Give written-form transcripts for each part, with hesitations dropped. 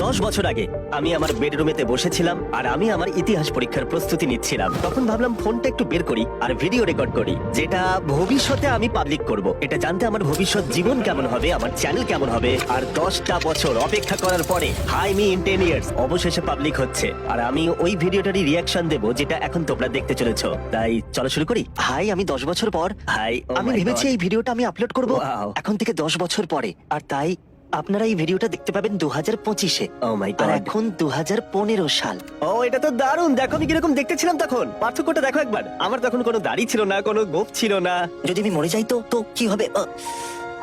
10 বছর আগে আমি আমার বেডরুমেতে বসেছিলাম আর আমি আমার ইতিহাস পরীক্ষার প্রস্তুতি নিচ্ছিলাম। তখন ভাবলাম ফোনটা একটু বের করি আর ভিডিও রেকর্ড করি, যেটা ভবিষ্যতে আমি পাবলিক করব। এটা জানতে আমার ভবিষ্যৎ জীবন কেমন হবে, আমার চ্যানেল কেমন হবে। আর 10টা বছর অপেক্ষা করার পরে হাই মি ইন 10 ইয়ার্স অবশেষে পাবলিক হচ্ছে। আর আমি ওই ভিডিওটারই রিয়াকশন দেবো যেটা এখন তোমরা দেখতে চলেছো। তাই চলো শুরু করি। হাই, আমি 10 বছর পর হাই, আমি ভেবেছি এই ভিডিওটা আমি আপলোড করব Wow. এখন থেকে 10 বছর পরে। আর তাই আপনারা এই ভিডিওটা দেখতে পাবেন 2025-এ। ও মাই আর গড। এখন 2015 সাল। ও এটা তো দারুণ। দেখো আমি কিরকম দেখতেছিলাম তখন, পার্থক্যটা দেখো একবার। আমার তখন কোনো দাড়ি ছিল না, কোনো গোঁফ ছিল না। যদি আমি মরে যাই তো কি হবে?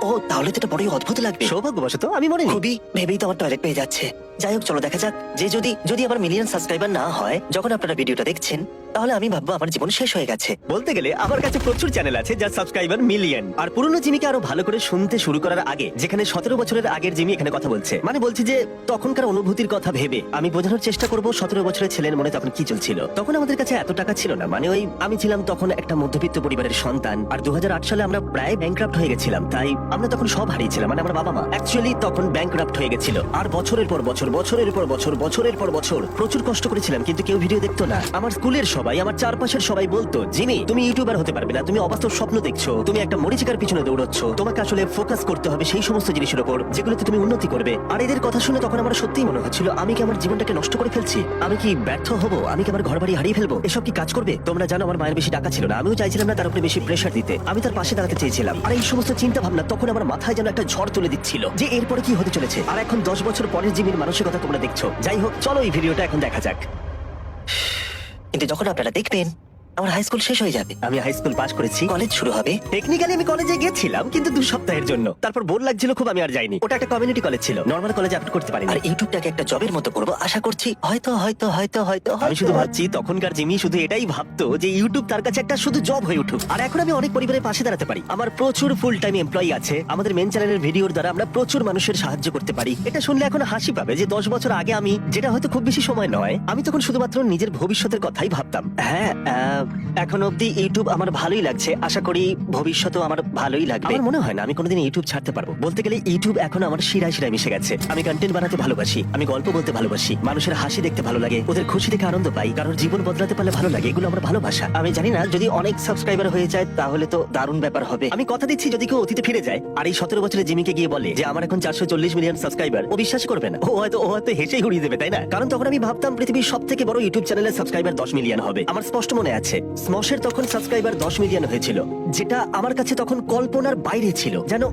ও তাহলে তো এটা বড়ই অদ্ভুত লাগবে। সৌভাগ্যবশত আমি মনে খুবই ভেবেই তো আমার টয়লেট পেয়ে যাচ্ছে। যাই হোক, চলো দেখা যাক যে যদি আমার মিলিয়ন সাবস্ক্রাইবার না হয় যখন আপনারা ভিডিওটা দেখছেন, তাহলে আমি ভাববো আমার জীবন শেষ হয়ে গেছে। বলতে গেলে আমার কাছে প্রচুর চ্যানেল আছে যার সাবস্ক্রাইবার মিলিয়ন। আর পুরনো জিমিকে আরো ভালো করে শুনতে শুরু করার আগে, যেখানে 17 বছরের আগের জিমি এখানে কথা বলছে, মানে বলছি যে তখনকার অনুভূতির কথা ভেবে আমি বোঝানোর চেষ্টা করব 17 বছরের ছেলের মনে তখন কি চলছিল। তখন আমাদের কাছে এত টাকা ছিল না, মানে ওই আমি ছিলাম তখন একটা মধ্যবিত্ত পরিবারের সন্তান। আর 2008 সালে আমরা প্রায় ব্যাংকরাপ্ট হয়ে গেছিলাম। তাই আমরা তখন সব হারিয়েছিলাম, মানে আমার বাবা মা অ্যাকচুয়ালি তখন ব্যাংকরাপ্ট হয়ে গেছিল। আর বছরের পর বছর, বছরের পর বছর, বছরের পর বছর প্রচুর কষ্ট করেছিলাম, কিন্তু কেউ ভিডিও দেখতো না। আমার স্কুলের সবাই, আমার চারপাশের সবাই বলতো, জিমি তুমি ইউটিউবার হতে পারবে না, তুমি অবাস্তব স্বপ্ন দেখছো, তুমি একটা মরিচিকার পিছনে দৌড়চ্ছ, তোমাকে আসলে ফোকাস করতে হবে সেই সমস্ত জিনিসের উপর যেগুলোতে তুমি উন্নতি করবে। আর এদের কথা শুনে তখন আমার সত্যিই মনে হচ্ছিল আমি কি আমার জীবনটাকে নষ্ট করে ফেলছি, আমি কি ব্যর্থ হব, আমি কি আমার ঘর বাড়ি হারিয়ে ফেলবো, এসব কি কাজ করবে? তোমরা জানো আমার মায়ের বেশি টাকা ছিল না, আমিও চাইছিলাম না তার উপরে বেশি প্রেশার দিতে, আমি তার পাশে দাঁড়াতে চেয়েছিলাম। আর এই সমস্ত চিন্তা ভাবনা তখন আমার মাথায় যেন একটা ঝড় তুলে দিচ্ছিল যে এরপরে কি হতে চলেছে। আর এখন 10 বছর পরের জিমির মানসিকতা তোমরা দেখছো। যাই হোক, চলো এই ভিডিওটা এখন দেখা যাক। কিন্তু যখন আপনারা দেখবেন আমার হাই স্কুল শেষ হয়ে যাবে, আমি হাই স্কুল পাস করেছি, কলেজ শুরু হবে। টেকনিক্যালি আমি কলেজে গেছিলাম কিন্তু 2 সপ্তাহের জন্য। তারপর বোর লাগছিল খুব, আমি আর যাইনি। ওটা একটা কমিউনিটি কলেজ ছিল, নর্মাল কলেজে আপলোড করতে পারিনি। আর ইউটিউবটাকে একটা জবের মতো করবো আশা করছি। হয়তো হয়তো হয়তো হয়তো আমি শুধু ভাবছি তখনকার জিমি শুধু এটাই ভাবতো যে ইউটিউব তার কাছে একটা শুধু জব হয়ে উঠুক। আর এখন আমি অনেক পরিবারের পাশে দাঁড়াতে পারি, আমার প্রচুর ফুল টাইম এমপ্লয়ি আছে, আমাদের মেন চ্যানেলের ভিডিওর দ্বারা আমরা প্রচুর মানুষের সাহায্য করতে পারি। এটা শুনলে এখন হাসি পাবে যে 10 বছর আগে আমি, যেটা হয়তো খুব বেশি সময় নয়, আমি তখন শুধুমাত্র নিজের ভবিষ্যতের কথাই ভাবতাম। হ্যাঁ, এখন অব্দি ইউটিউব আমার ভালোই লাগছে, আশা করি ভবিষ্যতেও আমার ভালোই লাগবে। আমার মনে হয় না আমি কোনোদিন ইউটিউব ছাড়তে পারবো। বলতে গেলে ইউটিউব এখন আমার শিরায় শিরায় মিশে গেছে। আমি কন্টেন্ট বানাতে ভালোবাসি, আমি গল্প বলতে ভালোবাসি, মানুষের হাসি দেখতে ভালো লাগে, ওদের খুশি দেখে আনন্দ পাই, কারোর জীবন বদলাতে পারলে ভালো লাগে, এগুলো আমার ভালোবাসা। আমি জানি না যদি অনেক সাবস্ক্রাইবার হয়ে যায় তাহলে তো দারুণ ব্যাপার হবে। আমি কথা দিচ্ছি যদি কেউ অতীতে ফিরে যায় আর এই 17 বছরের জিমিকে গিয়ে বলে যে আমার এখন 440 মিলিয়ন সাবস্ক্রাইবার, ও বিশ্বাস করবে না। ও হয়তো হেসেই উড়িয়ে দেবে, তাই না? কারণ তখন আমি ভাবতাম পৃথিবীর সবথেকে বড় ইউটিউব চ্যানেলের সাবস্ক্রাইবার 10 মিলিয়ন হবে। আমার স্পষ্ট মনে আছে স্মশের তখন সাবস্ক্রাইবার 10 মিলিয়ন হয়েছিল, যেটা আমার কাছে তখন কল্পনার বাইরে ছিল। জানো,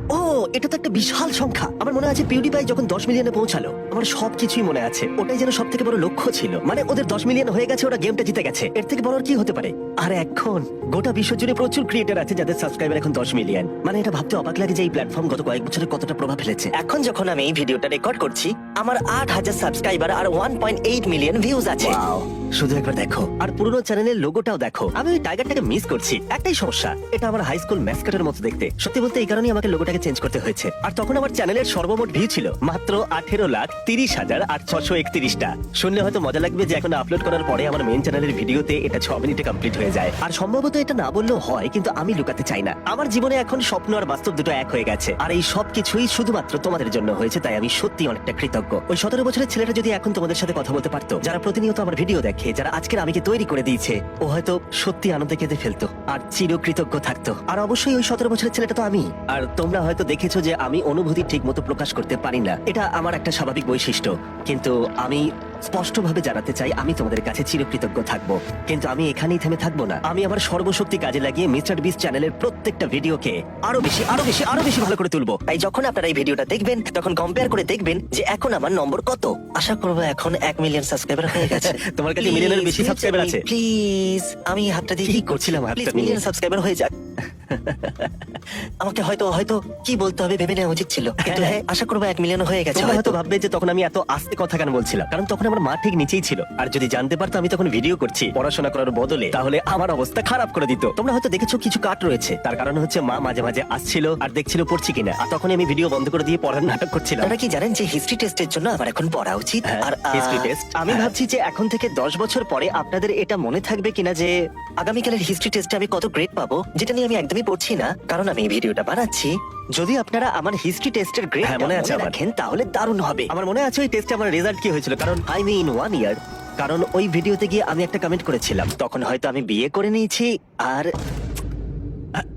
এটা তো একটা বিশাল সংখ্যা। আমার মনে আছে পিউডিপাই যখন 10 মিলিয়নে পৌঁছালো, আমার সবকিছুই মনে আছে। ওটাই যেন সব থেকে বড় লক্ষ্য ছিল, মানে ওদের 10 মিলিয়ন হয়ে গেছে, ওরা গেমটা জিতে গেছে, এর থেকে বড় আর কি হতে পারে? আর এখন গোটা বিশ্ব জুড়ে প্রচুর ক্রিয়েটার আছে যাদের সাবস্ক্রাইবার এখন 10 মিলিয়ন। মানে এটা ভাবতে অবাক লাগে যে এই প্ল্যাটফর্ম গত কয়েক বছরে কতটা প্রভাব ফেলেছে। এখন যখন আমি এই ভিডিওটা রেকর্ড করছি আমার 8,000 সাবস্ক্রাইবার আর 1.8 মিলিয়ন ভিউজ আছে। Wow, শুধু একবার দেখো। আর পুরোনো চ্যানেলের লোগোটাও দেখো। আমি ওই টাইগারটাকে মিস করছি, একটাই সমস্যা, এটা আমার হাই স্কুল ম্যাসকটের মতো দেখতে। সত্যি বলতে এই কারণেই আমাকে লোগোটাকে চেঞ্জ করতে হয়েছে। আর তখন আমার চ্যানেলের সর্বমোট ভিউ ছিল মাত্র 18,30,831টা। শুনলে হয়তো মজা লাগবে যে এখন আপলোড করার পরে আমার মেন চ্যানেলের ভিডিওতে এটা 6 মিনিটে কমপ্লিট হয়ে যায়। আর সম্ভবত এটা না বললেও হয়, কিন্তু আমি লুকাতে চাই না, আমার জীবনে এখন স্বপ্ন আর বাস্তব দুটো এক হয়ে গেছে। আর এই সব কিছুই শুধুমাত্র তোমাদের জন্য হয়েছে, তাই আমি সত্যি অনেকটা কৃতজ্ঞ। ওই 17 বছরের ছেলেটা যদি এখন তোমাদের সাথে কথা বলতে পারতো, যারা প্রতিনিয়ত আমার ভিডিও দেখে, যারা আজকের আমিকে তৈরি করে দিয়েছে, ও হয়তো সত্যি আনন্দে কেঁদে ফেলতো আর চিরকৃতজ্ঞ থাকতো। আর অবশ্যই ওই 17 বছরের ছেলেটা তো আমি। আর তোমরা হয়তো দেখেছো যে আমি অনুভূতি ঠিক মতো প্রকাশ করতে পারি না, এটা আমার একটা স্বাভাবিক বৈশিষ্ট্য। কিন্তু আমি স্পষ্টভাবে জানাতে চাই আমি তোমাদের কাছে চিরকৃতজ্ঞ থাকবো। কিন্তু আমি এখানেই থেমে থাকবো না, আমি আমার সর্বশক্তি কাজে লাগিয়ে মিস্টার বিস্ট চ্যানেলের প্রত্যেকটা ভিডিওকে আরো বেশি ভালো করে তুলবো। তাই যখন আপনারা এই ভিডিওটা দেখবেন তখন কম্পেয়ার করে দেখবেন যে এখন আমার নম্বর কত। আশা করবো এখন 1 মিলিয়ন সাবস্ক্রাইবার হয়ে গেছে। তোমার কাছে মিলিয়নের বেশি সাবস্ক্রাইবার আছে? প্লিজ, আমি হাতটা দিয়ে কি করছিলাম হাতটা প্লিজ নিয়ে? মিলিয়ন সাবস্ক্রাইবার হয়ে যাক। আমাকে হয়তো কি বলতে হবে ভেবে নেওয়া উচিত ছিল, কিন্তু হ্যাঁ আশা করবো 1 মিলিয়ন হয়ে গেছে। তোমরা হয়তো ভাববে যে তখন আমি এত আস্তে কথা কেন বলছিলাম, কারণ তখন আমার মা ঠিক নিচেই ছিল। আর যদি জানতে পারতো আমি তখন ভিডিও করছি পড়াশোনা করার বদলে, তাহলে আমার অবস্থা খারাপ করে দিত। তোমরা হয়তো দেখেছো কিছু কাট রয়েছে, তার কারণ হচ্ছে মা মাঝে মাঝে আসছিল আর দেখছিল পড়ছি কিনা, আর তখন আমি ভিডিও বন্ধ করে দিয়ে পড়ার নাটক করছিলাম। আপনারা কি জানেন যে হিস্ট্রি টেস্টের জন্য আমার এখন পড়া উচিত? আর হিস্ট্রি টেস্ট আমি ভাবছি যে এখন থেকে 10 বছর পরে আপনাদের এটা মনে থাকবে কিনা যে আগামীকালের হিস্ট্রি টেস্টে আমি কত গ্রেড পাবো, যেটা নিয়ে আমি একদম একদমই পড়ছি না, কারণ আমি এই ভিডিওটা বানাচ্ছি। যদি আপনারা আমার হিস্ট্রি টেস্টের গ্রেড হ্যাঁ, মনে আছে আমার। রাখেন তাহলে দারুণ হবে। আমার মনে আছে ওই টেস্টে আমার রেজাল্ট কি হয়েছিল, কারণ আই মিন 1 ইয়ার। কারণ ওই ভিডিওতে গিয়ে আমি একটা কমেন্ট করেছিলাম, তখন হয়তো আমি বিয়ে করে নিয়েছি আর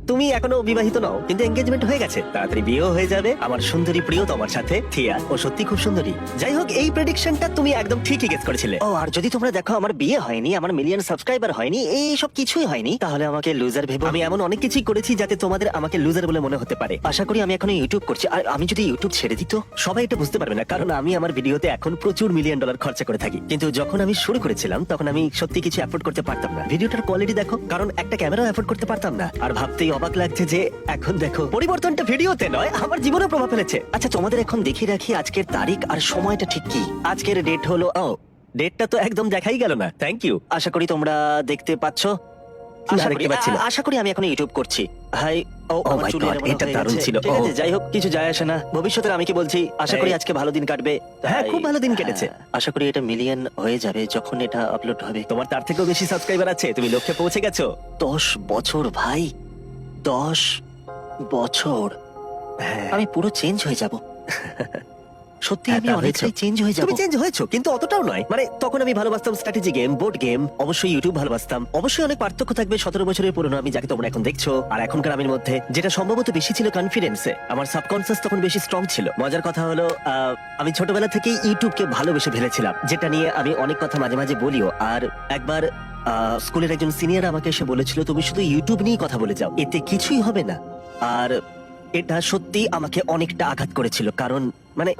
তুমি এখনো বিবাহিত নও, কিন্তু এঙ্গেজমেন্ট হয়ে গেছে, তাড়াতাড়ি বিয়েও হয়ে যাবে আমার সুন্দরী প্রিয় তোমার সাথে থিয়া। ও সত্যি খুব সুন্দরী। যাই হোক, এই প্রেডিকশনটা তুমি একদম ঠিকই গেস করেছিলে। ও, আর যদি তোমরা দেখো আমার বিয়ে হয়নি, আমার মিলিয়ন সাবস্ক্রাইবার হয়নি, এই সব কিছুই হয়নি, তাহলে আমাকে লুজার ভেবো। আমি এমন অনেক কিছুই করেছি যাতে তোমাদের আমাকে লুজার বলে মনে হতে পারে। আশা করি আমি এখনো ইউটিউব করছি, আর আমি যদি ইউটিউব ছেড়ে দিত, সবাই এটা বুঝতে পারবে না, কারণ আমি আমার ভিডিওতে এখন প্রচুর মিলিয়ন ডলার খরচা করে থাকি। কিন্তু যখন আমি শুরু করেছিলাম তখন আমি সত্যি কিছু অ্যাফোর্ড করতে পারতাম না। ভিডিওটার কোয়ালিটি দেখো, কারণ একটা ক্যামেরাও অ্যাফোর্ড করতে পারতাম না। আর ভাবতেই অবাক লাগছে যে এখন দেখো, পরিবর্তনটা ভিডিওতে নয়, আমার জীবনে প্রভাব ফেলেছে। আচ্ছা তোমাদের এখন দেখিয়ে রাখি আজকের তারিখ আর সময়টা ঠিক কি। আজকের ডেট হলো, ডেটটা তো একদম দেখাই গেল না। Thank you. আশা করি তোমরা দেখতে পাচ্ছ। না, দেখতে পাচ্ছি না। আশা করি আমি এখন ইউটিউব করছি। হাই, আমার my চুল God, এলোমেলো এটা হয়ে দারুণ গেছে। ছিল। ঠিক আছে, ও। যাই হোক, কিছু যায় আসে না। ভবিষ্যতের আমি কি বলছি, আশা করি আজকে ভালো দিন কাটবে। হ্যাঁ, তাই- খুব ভালো দিন কেটেছে। আশা করি এটা মিলিয়ন হয়ে যাবে যখন এটা আপলোড হবে। তোমার তার থেকেও বেশি সাবস্ক্রাইবার আছে, তুমি লক্ষ্যে পৌঁছে গেছো। 10 বছর ভাই, 10 বছর। হ্যাঁ, আমি পুরো চেঞ্জ হয়ে যাব। সত্যি হ্যাঁ, আমি তা অনেকটাই হয়েছো। চেঞ্জ হয়ে যাব। তুমি চেঞ্জ হয়েছো, কিন্তু অতটাও নয়। মানে তখন আমি ভালোবাসতাম স্ট্র্যাটেজি গেম, বোর্ড গেম, অবশ্যই ইউটিউব ভালোবাসতাম। অবশ্যই অনেক পার্থক্য থাকবে 17 বছরের পুরনো আমি যাকে তোমরা এখন দেখছো আর এখনকার আমির মধ্যে। যেটা সম্ভবত বেশি ছিল কনফিডেন্সে, আমার সাবকনসিয়াস তখন বেশি স্ট্রং ছিল। মজার কথা হলো, আমি ছোটবেলা থেকেই ইউটিউবকে ভালোবেসে ফেলেছিলাম, যেটা নিয়ে আমি অনেক কথা মাঝে মাঝে বলিও। আর একবার স্কুলের একজন সিনিয়র আমাকে এসে বলেছিল, তুমি শুধু ইউটিউব নিয়েই কথা বলে যাও, এতে কিছুই হবে না। আর এটা সত্যি আমাকে অনেকটা আঘাত করেছিল, কারণ মানে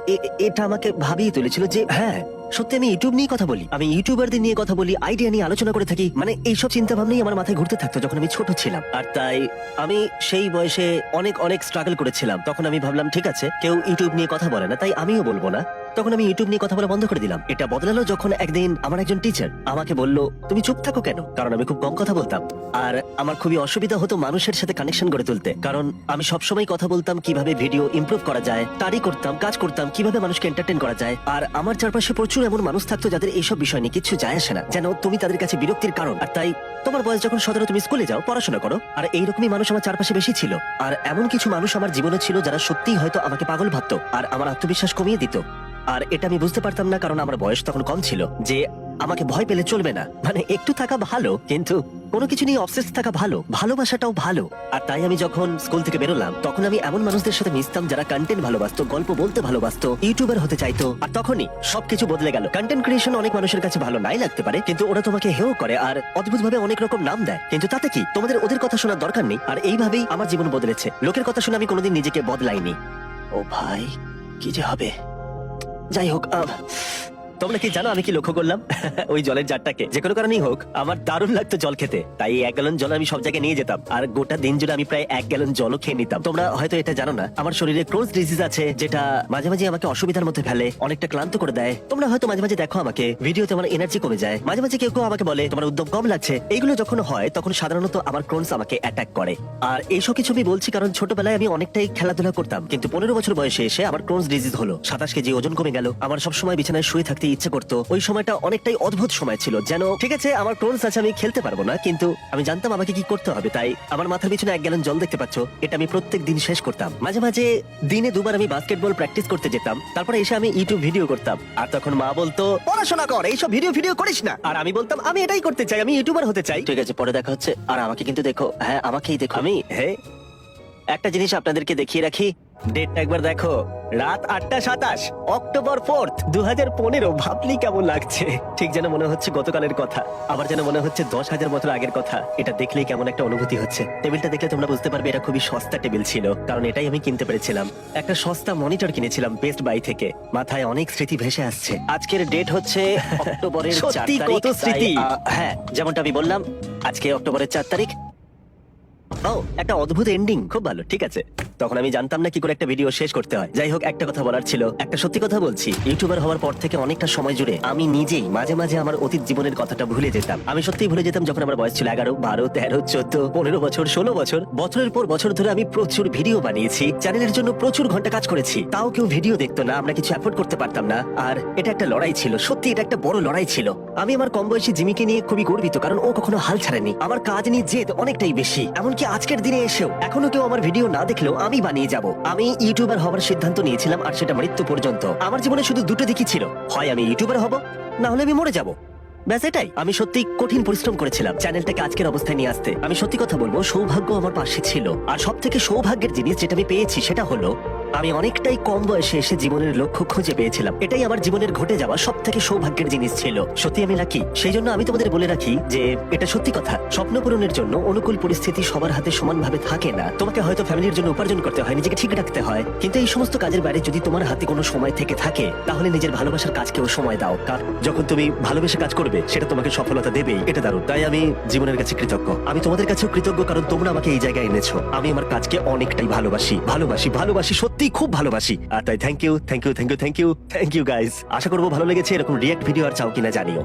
এটা আমাকে ভাবিয়ে তুলেছিল যে হ্যাঁ সত্যি আমি ইউটিউব নিয়ে কথা বলি, আমি ইউটিউবারদের নিয়ে কথা বলি, আইডিয়া নিয়ে আলোচনা করে থাকি। মানে এইসব চিন্তা ভাবনাই আমার মাথায় ঘুরতে থাকতো যখন আমি ছোট ছিলাম। আর তাই আমি সেই বয়সে অনেক অনেক স্ট্রাগল করেছিলাম। তখন আমি ভাবলাম ঠিক আছে, কেউ ইউটিউব নিয়ে কথা বলে না, তাই আমিও বলবো না। তখন আমি ইউটিউব নিয়ে কথা বলা বন্ধ করে দিলাম। এটা বদলালো যখন একদিন আমার একজন টিচার আমাকে বলল, তুমি চুপ থাকো কেন? কারণ আমি খুব কম কথা বলতাম, আর আমার খুবই অসুবিধা হতো মানুষের সাথে কানেকশন গড়ে তুলতে। কারণ আমি সবসময় কথা বলতাম কিভাবে ভিডিও ইমপ্রুভ করা যায়, তারই করতাম, কাজ করতাম কিভাবে মানুষকে এন্টারটেইন করা যায়। আর আমার চারপাশে প্রচুর এমন মানুষ থাকতো যাদের এইসব বিষয় নিয়ে কিছু যায় আসে না, যেন তুমি তাদের কাছে বিরক্তির কারণ। আর তাই তোমার বয়স যখন 17, তুমি স্কুলে যাও, পড়াশোনা করো। আর এইরকমই মানুষ আমার চারপাশে বেশি ছিল। আর এমন কিছু মানুষ আমার জীবনে ছিল যারা সত্যিই হয়তো আমাকে পাগল ভাবতো আর আমার আত্মবিশ্বাস কমিয়ে দিত। আর এটা আমি বুঝতে পারতাম না, কারণ আমার বয়স তখন কম ছিল, যে আমাকে ভয় পেলে চলবে না। মানে একটু থাকা ভালো, কিন্তু কোনো কিছু নিয়ে অবসেস থাকা ভালো, ভালোবাসাটাও ভালো। আর তাই আমি যখন স্কুল থেকে বেরোলাম, তখন আমি এমন মানুষদের সাথে মিশতাম যারা কন্টেন্ট ভালোবাসতো, গল্প বলতে ভালোবাসতো, ইউটিউবার হতে চাইতো। আর তখনই সবকিছু বদলে গেল। কন্টেন্ট ক্রিয়েশন অনেক মানুষের কাছে ভালো নাই লাগতে পারে, কিন্তু ওরা তোমাকে হেও করে আর অদ্ভুতভাবে অনেক রকম নাম দেয়। কিন্তু তাতে কি, তোমাদের ওদের কথা শোনার দরকার নেই। আর এইভাবেই আমার জীবন বদলেছে। লোকের কথা শুনে আমি কোনোদিন নিজেকে বদলাইনি। ও ভাই, কি যে হবে। যাই হোক, তোমরা কি জানো আমি কি লক্ষ্য করলাম? ওই জলের জারটাকে যে কোনো কারণেই হোক, আমার দারুণ লাগতো জল খেতে। তাই 1 গ্যালন জল আমি সব জায়গায় নিয়ে যেতাম, আর গোটা দিন জুড়ে আমি প্রায় 1 গ্যালন জলও খেয়ে নিতাম। তোমরা হয়তো এটা জানো না, আমার শরীরে ক্রোনস ডিজিজ আছে, যেটা মাঝে মাঝে আমাকে অসুবিধার মধ্যে ফেলে, অনেকটা ক্লান্ত করে দেয়। তোমরা হয়তো মাঝে মাঝে দেখো আমাকে ভিডিওতে, আমার এনার্জি কমে যায়। মাঝে মাঝে কেউ কেউ আমাকে বলে তোমার উদ্যম কম লাগছে। এইগুলো যখন হয় তখন সাধারণত আমার ক্রোনস আমাকে অ্যাটাক করে। আর এইসব কিছু আমি বলছি কারণ ছোটবেলায় আমি অনেকটাই খেলাধুলা করতাম, কিন্তু 15 বছর বয়সে এসে আমার ক্রোনস ডিজিজ হলো। 27 কেজি ওজন কমে গেল। আমার সবসময় বিছানায় শুয়ে থাকতে ইচ্ছে করতো। ওই সময়টা অনেকটাই অদ্ভুত সময় ছিল, যেন ঠিক আছে আমার ক্রোনস আছে, আমি খেলতে পারবো না, কিন্তু আমি জানতাম আমাকে কি করতে হবে। তাই আমার মাথার পিছনে 1 গ্যালন জল দেখতে পাচ্ছ, এটা আমি প্রত্যেক দিন শেষ করতাম। মাঝে মাঝে দিনে 2 বার আমি বাস্কেটবল প্র্যাকটিস করতে যেতাম। তারপরে এসে আমি ইউটিউব ভিডিও করতাম। আর তখন মা বলতো, পড়াশোনা কর, এইসব ভিডিও করিস না। আর আমি বলতাম আমি এটাই করতে চাই, আমি ইউটিউবার হতে চাই। ঠিক আছে, পরে দেখা হচ্ছে। আর আমাকে কিন্তু দেখো, হ্যাঁ আমাকেই দেখো। আমি একটা জিনিস আপনাদেরকে দেখিয়ে রাখি, ডেটটা একবার দেখো, রাত 8:27, অক্টোবর 4, 2015। ভাবলি কেমন লাগছে? ঠিক যেন মনে হচ্ছে গতকালের কথা, আবার যেন মনে হচ্ছে 10,000 বছর আগের কথা। এটা দেখলেই কেমন একটা অনুভূতি হচ্ছে। টেবিলটা দেখলে তোমরা বুঝতে পারবে এটা খুবই সস্তা টেবিল ছিল, কারণ এটাই আমি কিনতে পেরেছিলাম। একটা সস্তা মনিটর কিনেছিলাম বেস্ট বাই থেকে। মাথায় অনেক স্মৃতি ভেসে আসছে। আজকের ডেট হচ্ছে অক্টোবরের 4 সত্যি তারিখ। কত স্মৃতি। হ্যাঁ, যেমনটা আমি বললাম, আজকে অক্টোবরের 4 তারিখ। ও, একটা অদ্ভুত এন্ডিং, খুব ভালো। ঠিক আছে, তখন আমি জানতাম না কি করে একটা ভিডিও শেষ করতে হয়। যাই হোক, একটা কথা বলার ছিল, একটা সত্যি কথা বলছি, ইউটিউবার হওয়ার পর থেকে অনেকটা সময় জুড়ে আমি নিজেই মাঝে মাঝে আমার অতীত জীবনের কথাটা ভুলে যেতাম। আমি সত্যিই ভুলে যেতাম যখন আমার বয়স ছিল 11, 12, 13, 14, 15 বছর, 16 বছর। বছরের পর বছর ধরে আমি প্রচুর ভিডিও বানিয়েছি, চ্যানেলের জন্য প্রচুর ঘন্টা কাজ করেছি, তাও কেউ ভিডিও দেখতো না, আমরা কিছু অ্যাফোর্ড করতে পারতাম না। আর এটা একটা লড়াই ছিল, সত্যি এটা একটা বড় লড়াই ছিল। আমি আমার কম বয়সী জিমিকে নিয়ে খুবই গর্বিত, কারণ ও কখনো হাল ছাড়েনি। আমার কাজ নিয়ে জেদ অনেকটাই বেশি, এমনকি আজকের দিনে এসেও এখনো কেউ আমার ভিডিও না দেখলেও আমি বানিয়ে যাব। আমি ইউটিউবার হওয়ার সিদ্ধান্ত নিয়েছিলাম, আর সেটা মৃত্যু পর্যন্ত। আমার জীবনে শুধু দুটো দিকই ছিল, হয় আমি ইউটিউবার হব, না হলে আমি মরে যাব। ব্যাস এটাই। আমি সত্যি কঠিন পরিশ্রম করেছিলাম চ্যানেলটাকে আজকের অবস্থায় নিয়ে আসতে। আমি সত্যি কথা বলবো, সৌভাগ্য আমার পাশে ছিল। আর সব থেকে সৌভাগ্যের জিনিস যেটা আমি পেয়েছি সেটা হলো আমি অনেকটাই কম বয়সে এসে জীবনের লক্ষ্য খুঁজে পেয়েছিলাম। এটাই আমার জীবনের ঘটে যাওয়া সব থেকে সৌভাগ্যের জিনিস ছিল। সত্যি আমি লাকি। সেই জন্য আমি তোমাদের বলে রাখি যে এটা সত্যি কথা, স্বপ্ন পূরণের জন্য অনুকূল পরিস্থিতি সবার হাতে সমানভাবে থাকে না। তোমাকে হয়তো ফ্যামিলির জন্য উপার্জন করতে হয়, নিজেকে ঠিক রাখতে হয়, কিন্তু এই সমস্ত কাজের বাইরে যদি তোমার হাতে কোনো সময় থেকে থাকে, তাহলে নিজের ভালোবাসার কাজকেও সময় দাও। কারণ যখন তুমি ভালোবেসে কাজ করবে, সেটা তোমাকে সফলতা দেবেই। এটা দারুণ। তাই আমি জীবনের কাছে কৃতজ্ঞ। আমি তোমাদের কাছেও কৃতজ্ঞ, কারণ তোমরা আমাকে এই জায়গায় এনেছো। আমি আমার কাজকে অনেকটাই ভালোবাসি, ভালোবাসি, ভালোবাসি, সত্যি খুব ভালোবাসি। আর তাই thank you, thank you, thank you, thank you, thank you guys. আশা করবো ভালো লেগেছে। এরকম রিয়েক্ট ভিডিও আর চাও কিনা জানিও।